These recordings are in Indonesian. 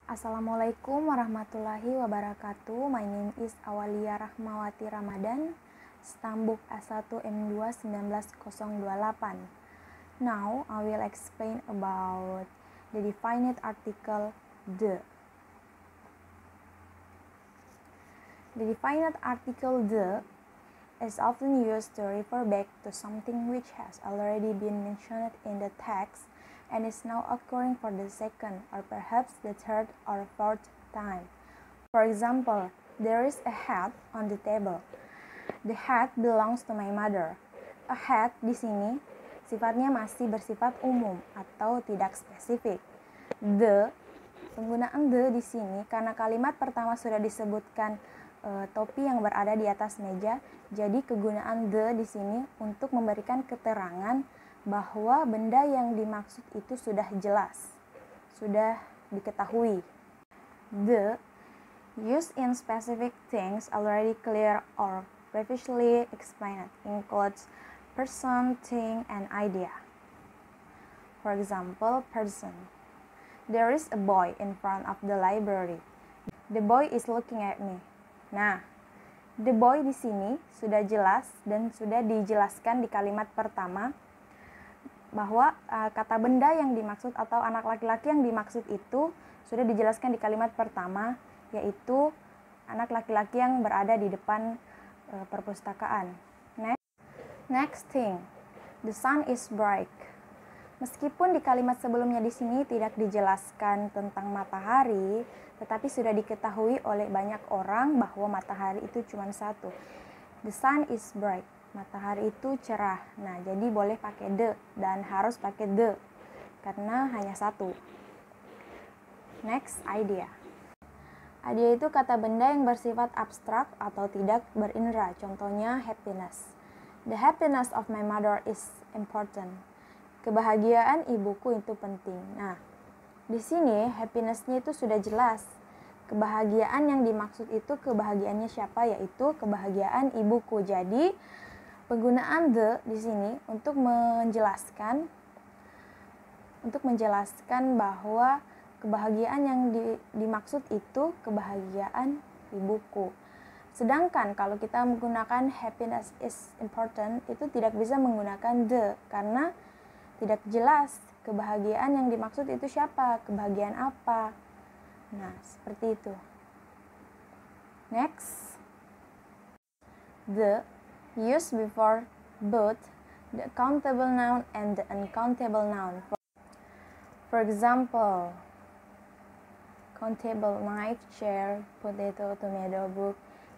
Assalamualaikum warahmatullahi wabarakatuh. My name is Awalia Rahmawati Ramadan, Stambuk A1M2 19028. Now I will explain about the definite article the. The definite article the is often used to refer back to something which has already been mentioned in the text and is now occurring for the second or perhaps the third or fourth time. For example, there is a hat on the table. The hat belongs to my mother. A hat di sini sifatnya masih bersifat umum atau tidak spesifik. The, penggunaan the di sini karena kalimat pertama sudah disebutkan topi yang berada di atas meja, jadi kegunaan the di sini untuk memberikan keterangan bahwa benda yang dimaksud itu sudah jelas, sudah diketahui. The, used in specific things already clear or previously explained, includes person, thing, and idea. For example, person. There is a boy in front of the library. The boy is looking at me. Nah, the boy di sini sudah jelas dan sudah dijelaskan di kalimat pertama bahwa kata benda yang dimaksud atau anak laki-laki yang dimaksud itu sudah dijelaskan di kalimat pertama, yaitu anak laki-laki yang berada di depan perpustakaan. Next thing, the sun is bright. Meskipun di kalimat sebelumnya di sini tidak dijelaskan tentang matahari, tetapi sudah diketahui oleh banyak orang bahwa matahari itu cuma satu. The sun is bright. Matahari itu cerah. Nah, jadi boleh pakai the dan harus pakai the karena hanya satu. Next, idea. Idea itu kata benda yang bersifat abstrak atau tidak berindera. Contohnya happiness. The happiness of my mother is important. Kebahagiaan ibuku itu penting. Nah, di sini happiness-nya itu sudah jelas. Kebahagiaan yang dimaksud itu kebahagiaannya siapa, yaitu kebahagiaan ibuku. Jadi penggunaan the di sini untuk menjelaskan bahwa kebahagiaan yang dimaksud itu kebahagiaan ibuku. Sedangkan kalau kita menggunakan happiness is important, itu tidak bisa menggunakan the karena tidak jelas kebahagiaan yang dimaksud itu siapa, kebahagiaan apa. Nah, seperti itu. Next, the used before both the countable noun and the uncountable noun. For example, countable knife, chair, potato, tomato, book,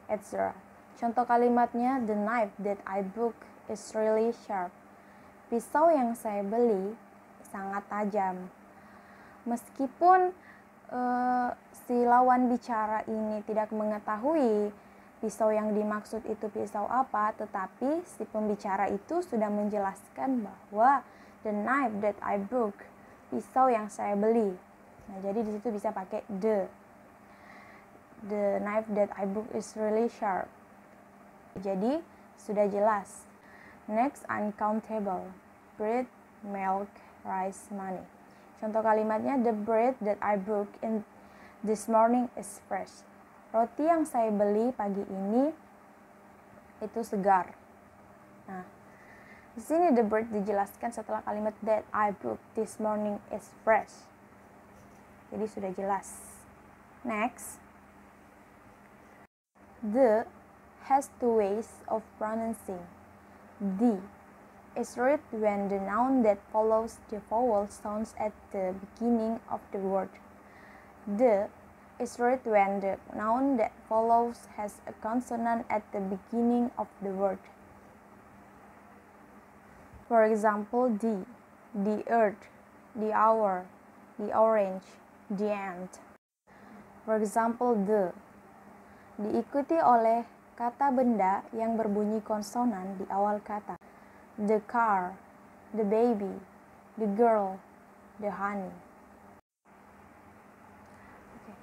etc. Contoh kalimatnya, the knife that I book is really sharp. Pisau yang saya beli sangat tajam. Meskipun si lawan bicara ini tidak mengetahui pisau yang dimaksud itu pisau apa, tetapi si pembicara itu sudah menjelaskan bahwa the knife that I book, pisau yang saya beli. Nah, jadi di situ bisa pakai the. The knife that I book is really sharp. Jadi sudah jelas. Next, uncountable. Bread, milk, rice, money. Contoh kalimatnya, the bread that I book in this morning is fresh. Roti yang saya beli pagi ini itu segar. Nah, di sini the bread dijelaskan setelah kalimat that I book this morning is fresh. Jadi sudah jelas. Next, the has two ways of pronouncing. The is read when the noun that follows the vowel sounds at the beginning of the word. The is read when the noun that follows has a consonant at the beginning of the word. For example, the earth, the hour, the orange, the ant. For example, the diikuti oleh kata benda yang berbunyi konsonan di awal kata. The car, the baby, the girl, the honey. Okay.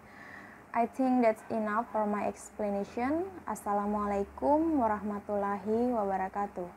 I think that's enough for my explanation. Assalamualaikum warahmatullahi wabarakatuh.